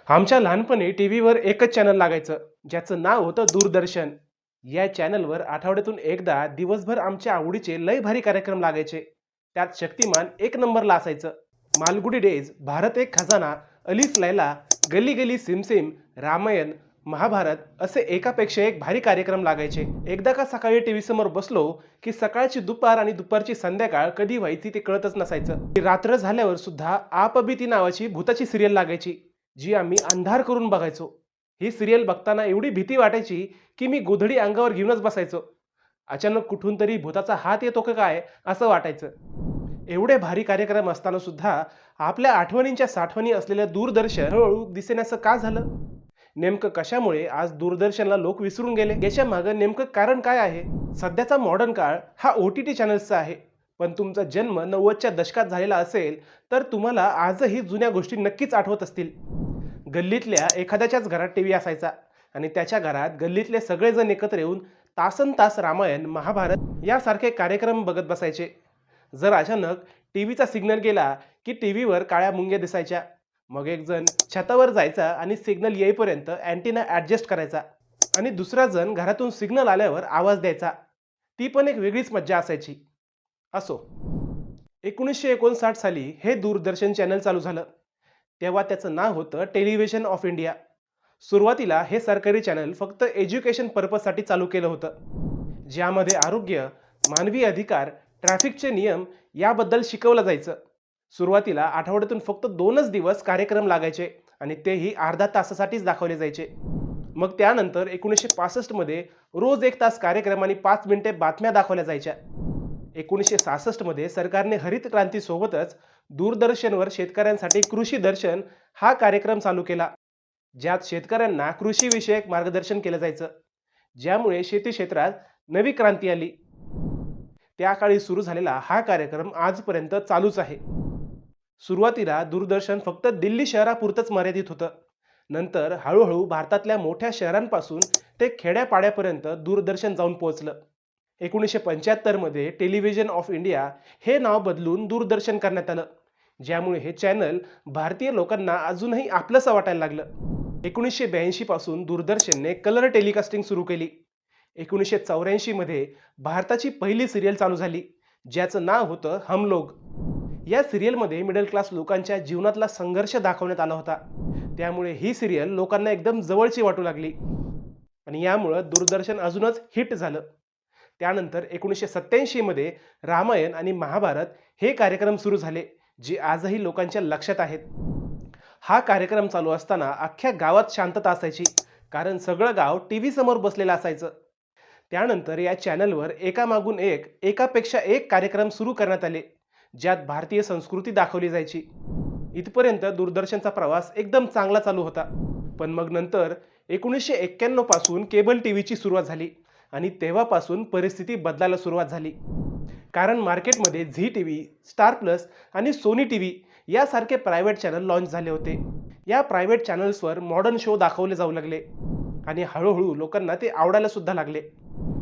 आमच्या लहानपणी टीव्हीवर एकच चॅनल लागायचं, ज्याचं नाव होतं दूरदर्शन. या चॅनलवर आठवड्यातून एकदा दिवसभर आमच्या आवडीचे लय भारी कार्यक्रम लागायचे. त्यात शक्तिमान एक नंबरला असायचं. मालगुडी डेज, भारत एक खजाना, अलिफ लैला, गली गली सिम सिम, रामायण, महाभारत असे एकापेक्षा एक भारी कार्यक्रम लागायचे. एकदा का सकाळी टीव्ही समोर बसलो की सकाळची दुपार आणि दुपारची संध्याकाळ कधी व्हायची ते कळतच नसायचं. ती रात्र झाल्यावर सुद्धा आपबीती नावाची भूताची सिरियल लागायची, जी आम्ही अंधार करून बघायचो. ही सिरियल बघताना एवढी भीती वाटायची की मी गोधडी अंगावर घेऊनच बसायचो. अचानक कुठून तरी भूताचा हात येतो का काय असं वाटायचं. एवढे भारी कार्यक्रम असताना सुद्धा आपल्या आठवणींच्या साठवणी असलेल्या दूरदर्शन हळूहळू दिसेनासं का झालं? नेमकं कशामुळे आज दूरदर्शनला लोक विसरून गेले? याच्या मागं नेमकं कारण काय आहे? सध्याचा मॉडर्न काळ हा OTT चॅनल्सचा आहे, पण तुमचा जन्म 90च्या दशकात झालेला असेल तर तुम्हाला आजही जुन्या गोष्टी नक्कीच आठवत असतील. गल्लीतल्या एखाद्याच्याच घरात टीव्ही असायचा आणि त्याच्या घरात गल्लीतले सगळेजण एकत्र येऊन तासन तास रामायण, महाभारत यासारखे कार्यक्रम बघत बसायचे. जर अचानक टीव्हीचा सिग्नल गेला की टीव्हीवर काळ्या मुंग्या दिसायच्या. मग एक जण छतावर जायचा आणि सिग्नल येईपर्यंत अँटीना ॲडजस्ट करायचा आणि दुसरा जण घरातून सिग्नल आल्यावर आवाज द्यायचा. ती पण एक वेगळीच मज्जा असायची. असो, 1959 साली हे दूरदर्शन चॅनल चालू झालं. तेव्हा त्याचं नाव होतं टेलिव्हिजन ऑफ इंडिया. सुरुवातीला हे सरकारी चॅनल फक्त एज्युकेशन पर्पजसाठी चालू केलं होतं, ज्यामध्ये आरोग्य, मानवी अधिकार, ट्रॅफिकचे नियम याबद्दल शिकवलं जायचं. सुरुवातीला आठवड्यातून फक्त 2च दिवस कार्यक्रम लागायचे आणि तेही अर्धा तासासाठीच दाखवले जायचे. मग त्यानंतर 1965 मध्ये रोज 1 तास कार्यक्रम आणि 5 मिनिटे बातम्या दाखवल्या जायच्या. 1966 मध्ये सरकारने हरित क्रांतीसोबतच दूरदर्शनवर शेतकऱ्यांसाठी कृषी दर्शन हा कार्यक्रम चालू केला, ज्यात शेतकऱ्यांना कृषीविषयक मार्गदर्शन केलं जायचं, ज्यामुळे शेती क्षेत्रात नवी क्रांती आली. त्या काळी सुरू झालेला हा कार्यक्रम आजपर्यंत चालूच आहे. सुरुवातीला दूरदर्शन फक्त दिल्ली शहरापुरतंच मर्यादित होतं. नंतर हळूहळू भारतातल्या मोठ्या शहरांपासून ते खेड्यापाड्यापर्यंत दूरदर्शन जाऊन पोहोचलं. 1975 मध्ये टेलिव्हिजन ऑफ इंडिया हे नाव बदलून दूरदर्शन करण्यात आलं, ज्यामुळे हे चॅनल भारतीय लोकांना अजूनही आपलंसं वाटायला लागलं. 1982 पासून दूरदर्शनने कलर टेलिकास्टिंग सुरू केली. 1984 मध्ये भारताची पहिली सिरियल चालू झाली, ज्याचं नाव होतं हम लोग. या सिरियलमध्ये मिडल क्लास लोकांच्या जीवनातला संघर्ष दाखवण्यात आला होता. त्यामुळे ही सिरियल लोकांना एकदम जवळची वाटू लागली आणि यामुळं दूरदर्शन अजूनच हिट झालं. त्यानंतर 1987 मध्ये रामायण आणि महाभारत हे कार्यक्रम सुरू झाले, जे आजही लोकांच्या लक्षात आहेत. हा कार्यक्रम चालू असताना अख्ख्या गावात शांतता असायची, कारण सगळं गाव टीव्ही समोर बसलेलं असायचं. त्यानंतर या चॅनलवर एकामागून एक एकापेक्षा एक कार्यक्रम सुरू करण्यात आले, ज्यात भारतीय संस्कृती दाखवली जायची. इथपर्यंत दूरदर्शनचा प्रवास एकदम चांगला चालू होता. पण मग नंतर 1991 पासून केबल टीव्हीची सुरुवात झाली आणि तेव्हापासून परिस्थिती बदलायला सुरुवात झाली. कारण मार्केटमध्ये झी टीव्ही, स्टार प्लस आणि सोनी टीव्ही यासारखे प्रायव्हेट चॅनल लॉन्च झाले होते. या प्रायव्हेट चॅनल्सवर मॉडर्न शो दाखवले जाऊ लागले आणि हळूहळू लोकांना ते आवडायला सुद्धा लागले.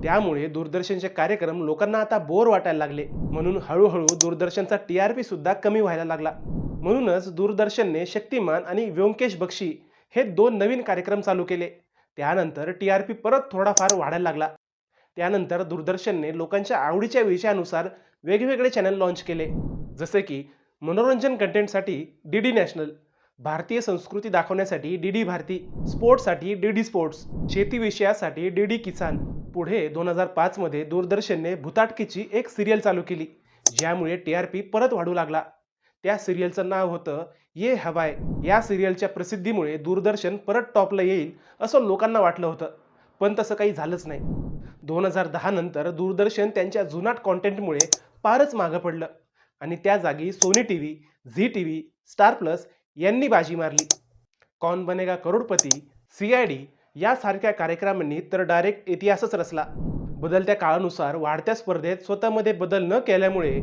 त्यामुळे दूरदर्शनचे कार्यक्रम लोकांना आता बोर वाटायला लागले. म्हणून हळूहळू दूरदर्शनचा TRP सुद्धा कमी व्हायला लागला. म्हणूनच दूरदर्शनने शक्तिमान आणि व्योमकेश बक्षी हे 2 नवीन कार्यक्रम चालू केले. त्यानंतर TRP परत थोडाफार वाढायला लागला. त्यानंतर दूरदर्शनने लोकांच्या आवडीच्या विषयानुसार वेगवेगळे चॅनल लॉन्च केले, जसे की मनोरंजन कंटेंटसाठी DD नॅशनल, भारतीय संस्कृती दाखवण्यासाठी DD भारती, स्पोर्ट्ससाठी DD स्पोर्ट्स, शेती विषयासाठी DD किसान. पुढे 2005 मध्ये दूरदर्शनने भूताटकीची एक सिरियल चालू केली, ज्यामुळे TRP परत वाढू लागला. त्या सिरियलचं नाव होतं ये हवाय. या सिरियलच्या प्रसिद्धीमुळे दूरदर्शन परत टॉपला येईल असं लोकांना वाटलं होतं, पण तसं काही झालंच नाही. 2010 नंतर दूरदर्शन त्यांच्या जुनाट कॉन्टेंटमुळे फारच मागं पडलं आणि त्या जागी Sony TV, Zee TV, Star Plus यांनी बाजी मारली. कौन बनेगा करोडपती, CID यासारख्या कार्यक्रमांनी तर डायरेक्ट इतिहासच रचला. बदलत्या काळानुसार वाढत्या स्पर्धेत स्वतःमध्ये बदल न केल्यामुळे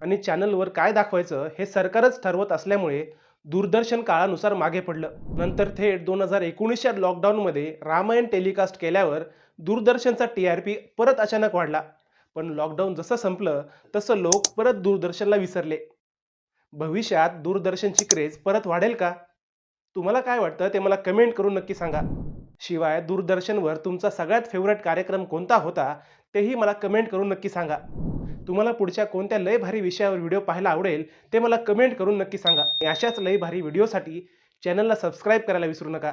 आणि चॅनलवर काय दाखवायचं हे सरकारच ठरवत असल्यामुळे दूरदर्शन काळानुसार मागे पडलं. नंतर थेट 2019च्या लॉकडाऊनमध्ये रामायण टेलिकास्ट केल्यावर दूरदर्शनचा TRP परत अचानक वाढला. पण लॉकडाऊन जसं संपलं तसं लोक परत दूरदर्शनला विसरले. भविष्यात दूरदर्शनची क्रेज परत वाढेल का? तुम्हाला काय वाटतं ते मला कमेंट करून नक्की सांगा. शिवाय दूरदर्शनवर तुमचा सगळ्यात फेवरेट कार्यक्रम कोणता होता तेही मला कमेंट करून नक्की सांगा. तुम्हाला पुढच्या कोणत्या लय भारी विषयावर व्हिडिओ पाहायला आवडेल ते मला कमेंट करून नक्की सांगा. आणि अशाच लय भारी व्हिडिओसाठी चॅनलला सबस्क्राईब करायला विसरू नका.